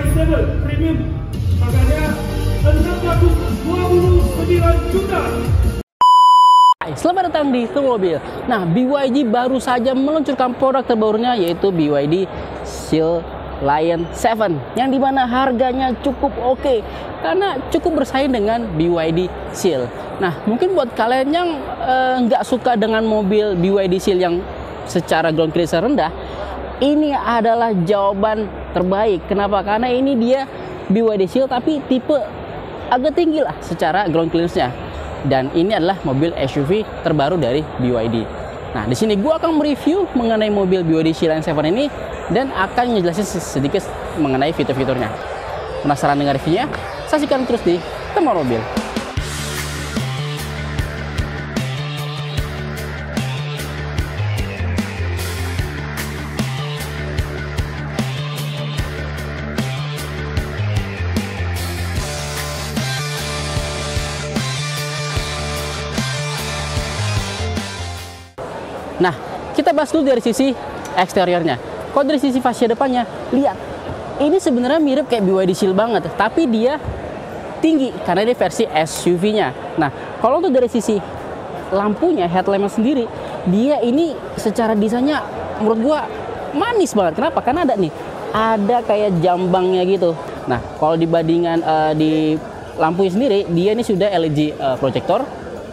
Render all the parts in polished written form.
Y7 Premium. Harganya 629 juta. Selamat datang di Temu Mobil. Nah, BYD baru saja meluncurkan produk terbarunya yaitu BYD Seal Lion 7 yang dimana harganya cukup oke karena cukup bersaing dengan BYD Seal. Nah, mungkin buat kalian yang nggak suka dengan mobil BYD Seal yang secara ground clearance rendah, ini adalah jawaban terbaik. Kenapa? Karena ini dia BYD Seal tapi tipe agak tinggi lah secara ground clearance-nya. Dan ini adalah mobil SUV terbaru dari BYD. Nah, di sini gue akan mereview mengenai mobil BYD Seal Lion 7 ini dan akan ngejelasin sedikit mengenai fitur-fiturnya. Penasaran dengan reviewnya? Saksikan terus di Temu Mobil. Nah, kita bahas dulu dari sisi eksteriornya. Kalau dari sisi fascia depannya, lihat. Ini sebenarnya mirip kayak BYD Seal banget, tapi dia tinggi karena ini versi SUV-nya. Nah, kalau untuk dari sisi lampunya, headlampnya sendiri, dia ini secara desainnya menurut gua manis banget. Kenapa? Karena ada kayak jambangnya gitu. Nah, kalau dibandingkan di lampunya sendiri, dia ini sudah LED projector.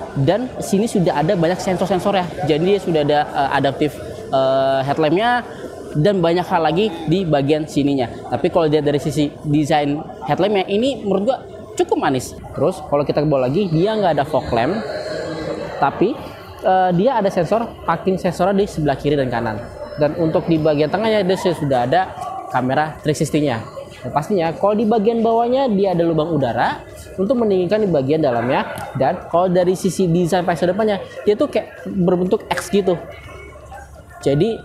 Dan sini sudah ada banyak sensor-sensor ya, jadi dia sudah ada adaptif headlampnya dan banyak hal lagi di bagian sininya. Tapi kalau dilihat dari sisi desain headlampnya, ini menurut gua cukup manis. Terus kalau kita bawa lagi, dia nggak ada fog lamp, tapi dia ada sensor parking sensornya di sebelah kiri dan kanan. Dan untuk di bagian tengahnya dia sudah ada kamera 360-nya. Dan pastinya kalau di bagian bawahnya dia ada lubang udara untuk mendinginkan di bagian dalamnya. Dan kalau dari sisi desain fascia depannya, dia tuh kayak berbentuk X gitu. Jadi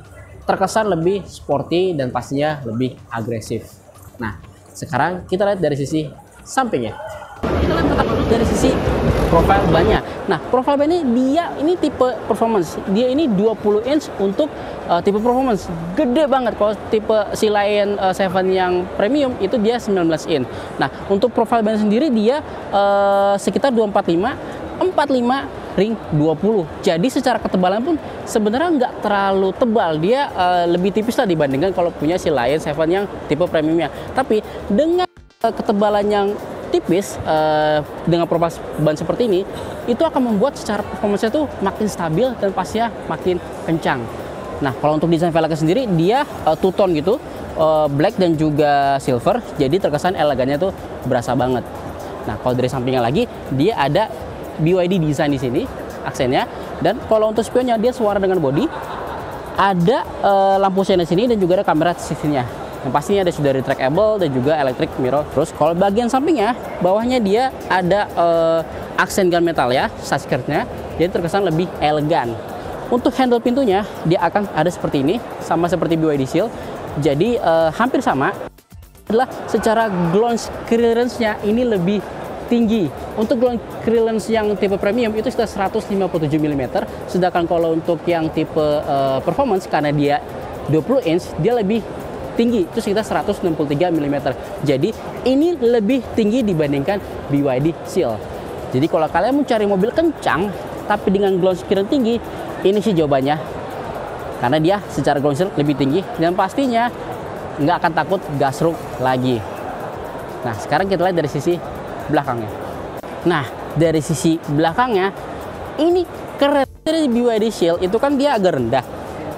terkesan lebih sporty dan pastinya lebih agresif. Nah, sekarang kita lihat dari sisi sampingnya. Kita lihat pertama dari sisi profile bannya. Nah, profile ban ini tipe performance. Dia ini 20 inch untuk tipe performance. Gede banget. Kalau tipe si Lion 7 yang premium itu dia 19 inch. Nah, untuk profile ban sendiri dia sekitar 245 ring 20. Jadi secara ketebalan pun sebenarnya nggak terlalu tebal. Dia lebih tipis lah dibandingkan kalau punya si Lion 7 yang tipe premiumnya. Tapi dengan ketebalan yang tipis dengan profil ban seperti ini, itu akan membuat secara performance itu makin stabil dan pastinya makin kencang. Nah, kalau untuk desain velgnya sendiri, dia two tone gitu, black dan juga silver, jadi terkesan elegannya tuh berasa banget. Nah, kalau dari sampingnya lagi, dia ada BYD design di sini, aksennya. Dan kalau untuk spionnya, dia suara dengan body, ada lampu sen di sini dan juga ada kamera CCTV-nya. Yang pastinya ada sudah retractable dan juga electric mirror. Terus kalau bagian sampingnya, bawahnya dia ada aksen gunmetal ya, saskirtnya, jadi terkesan lebih elegan. Untuk handle pintunya, dia akan ada seperti ini, sama seperti BYD Seal. Jadi hampir sama. Adalah secara ground clearance-nya ini lebih tinggi. Untuk ground clearance yang tipe premium itu sudah 157 mm, sedangkan kalau untuk yang tipe performance karena dia 20 inch, dia lebih tinggi, itu sekitar 163 mm. Jadi ini lebih tinggi dibandingkan BYD Seal. Jadi kalau kalian mau cari mobil kencang tapi dengan ground clearance tinggi, ini sih jawabannya. Karena dia secara ground clearance lebih tinggi dan pastinya nggak akan takut gasruk lagi. Nah, sekarang kita lihat dari sisi belakangnya. Nah, dari sisi belakangnya ini keren. Dari BYD Seal itu kan dia agak rendah,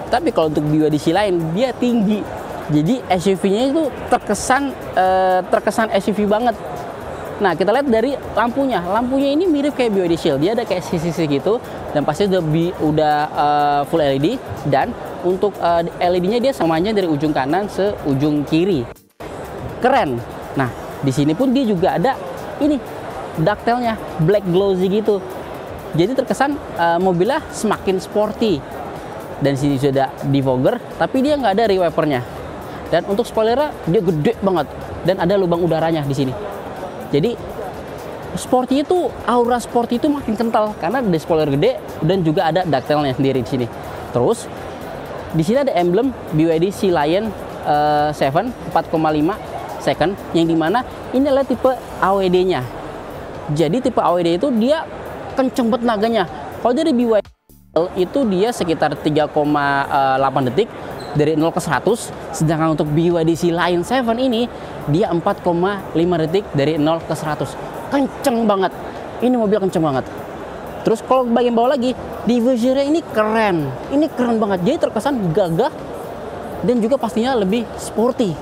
tapi kalau untuk BYD Seal lain dia tinggi. Jadi SUV-nya itu terkesan SUV banget. Nah, kita lihat dari lampunya. Lampunya ini mirip kayak BYD Seal. Dia ada kayak sisi-sisi gitu dan pasti udah full LED. Dan untuk LED-nya dia samanya dari ujung kanan se ujung kiri. Keren. Nah, di sini pun dia juga ada ini ductile-nya, black glossy gitu. Jadi terkesan mobilnya semakin sporty. Dan sini sudah defogger, tapi dia nggak ada rear wipernya. Dan untuk spoilernya dia gede banget dan ada lubang udaranya di sini. Jadi sporty itu, aura sporty itu makin kental karena ada spoiler gede dan juga ada ductile-nya sendiri di sini. Terus di sini ada emblem BYD Sea Lion 7 4,5 second, yang dimana ini adalah tipe AWD-nya. Jadi tipe AWD itu dia kenceng banget tenaganya. Kalau dari BYD itu dia sekitar 3,8 detik dari 0 ke 100, sedangkan untuk BYD Sea Lion 7 ini dia 4,5 detik dari 0 ke 100. Kenceng banget. Ini mobil kenceng banget. Terus kalau bagian bawah lagi, diffusernya ini keren. Ini keren banget. Jadi terkesan gagah dan juga pastinya lebih sporty.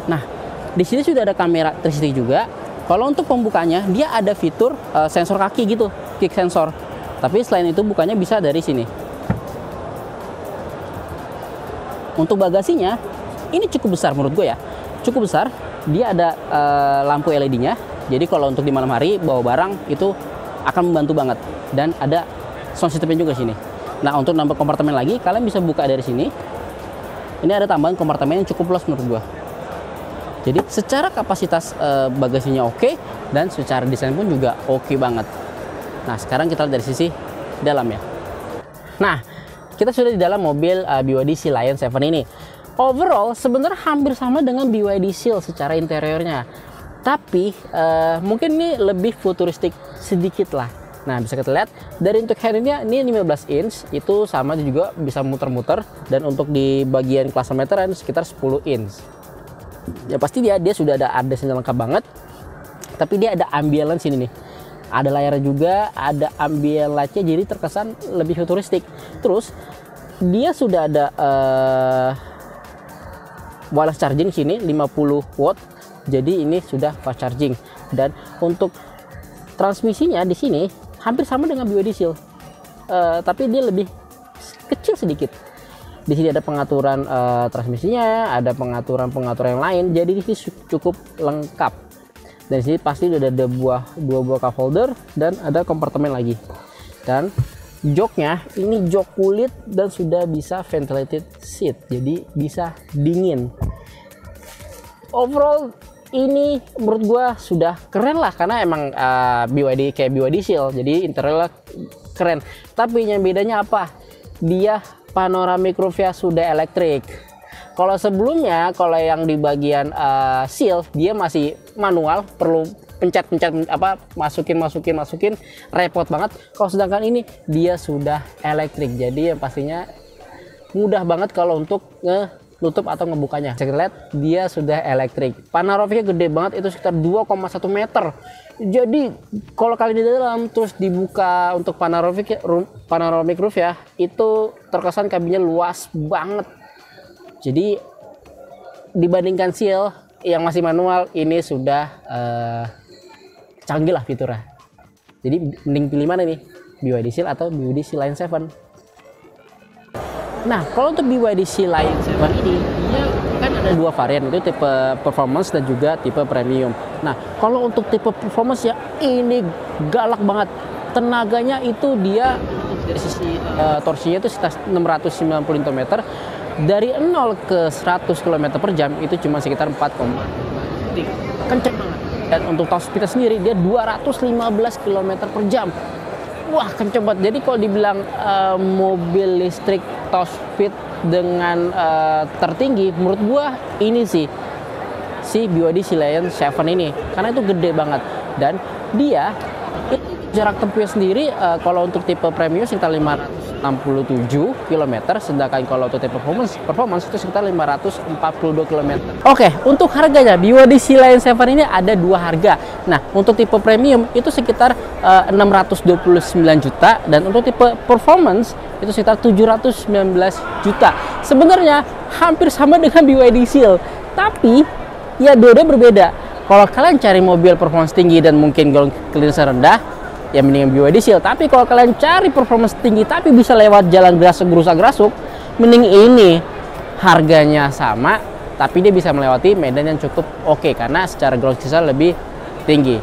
Nah, di sini sudah ada kamera 360 juga. Kalau untuk pembukanya, dia ada fitur sensor kaki gitu, kick sensor. Tapi selain itu bukanya bisa dari sini. Untuk bagasinya, ini cukup besar menurut gue ya. Cukup besar. Dia ada lampu LED-nya. Jadi kalau untuk di malam hari bawa barang itu akan membantu banget. Dan ada sound system juga sini. Nah, untuk nambah kompartemen lagi, kalian bisa buka dari sini. Ini ada tambahan kompartemen yang cukup luas menurut gue. Jadi secara kapasitas bagasinya oke, dan secara desain pun juga oke banget. Nah, sekarang kita lihat dari sisi dalamnya. Nah, kita sudah di dalam mobil BYD Sea Lion 7 ini. Overall sebenarnya hampir sama dengan BYD Seal secara interiornya. Tapi mungkin ini lebih futuristik sedikit lah. Nah, bisa kita lihat dari untuk handlingnya ini 15 inch, itu sama juga bisa muter-muter, dan untuk di bagian cluster meteran sekitar 10 inch. Ya pasti dia sudah ada ADAS-nya lengkap banget. Tapi dia ada ambient lens ini nih. Ada layar juga, ada ambient light-nya, jadi terkesan lebih futuristik. Terus dia sudah ada wireless charging sini 50 watt. Jadi ini sudah fast charging. Dan untuk transmisinya di sini hampir sama dengan BYD Seal. Tapi dia lebih kecil sedikit. Di sini ada pengaturan transmisinya, ada pengaturan yang lain. Jadi ini cukup lengkap. Dan di sini pasti udah ada dua buah cup holder dan ada kompartemen lagi. Dan joknya ini jok kulit dan sudah bisa ventilated seat, jadi bisa dingin. Overall ini menurut gua sudah keren lah, karena emang BYD kayak BYD Seal, jadi interiornya keren. Tapi yang bedanya apa? Dia panoramic roof-nya sudah elektrik. Kalau sebelumnya, kalau yang di bagian Seal dia masih manual, perlu pencet-pencet masukin, repot banget. Kalau sedangkan ini dia sudah elektrik, jadi yang pastinya mudah banget kalau untuk nutup atau ngebukanya. Saya lihat dia sudah elektrik. Panoramiknya gede banget, itu sekitar 2,1 meter. Jadi kalau kalian di dalam terus dibuka untuk panoramic roof ya, itu terkesan kabinnya luas banget. Jadi dibandingkan Seal yang masih manual, ini sudah canggih lah fiturnya. Jadi mending pilih mana nih? BYD Seal atau BYD Sea Lion 7? Nah, kalau untuk BYD Sea Lion 7 ini, dia kan ada dua varian, itu tipe performance dan juga tipe premium. Nah, kalau untuk tipe performance ya ini galak banget. Tenaganya itu dia dari sisi torsinya itu sekitar 690 Nm. Dari 0 ke 100 km per jam itu cuma sekitar 4,3. Kenceng banget. Dan untuk top speed sendiri dia 215 km per jam. Wah, kenceng banget. Jadi kalau dibilang mobil listrik top speed dengan tertinggi, menurut gua ini sih si BYD Sea Lion 7 ini, karena itu gede banget. Dan dia jarak tempuhnya sendiri kalau untuk tipe premium sekitar 567 km, sedangkan kalau untuk tipe performance itu sekitar 542 km. Oke, untuk harganya BYD Sea Lion 7 ini ada dua harga. Nah, untuk tipe premium itu sekitar 629 juta, dan untuk tipe performance itu sekitar 719 juta. Sebenarnya hampir sama dengan BYD Seal, tapi ya dua-duanya berbeda. Kalau kalian cari mobil performance tinggi dan mungkin golongan clearance rendah, ya mending BYD Seal. Tapi kalau kalian cari performance tinggi tapi bisa lewat jalan gerusak-gerusuk, mending ini. Harganya sama, tapi dia bisa melewati medan yang cukup oke, karena secara ground clearance lebih tinggi.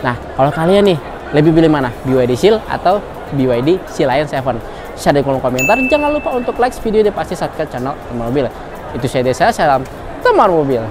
Nah, kalau kalian nih lebih pilih mana? BYD Seal atau BYD Sea Lion 7? Share di kolom komentar. Jangan lupa untuk like video dan pasti subscribe channel Teman Mobil. Itu saya Desa, salam Teman Mobil.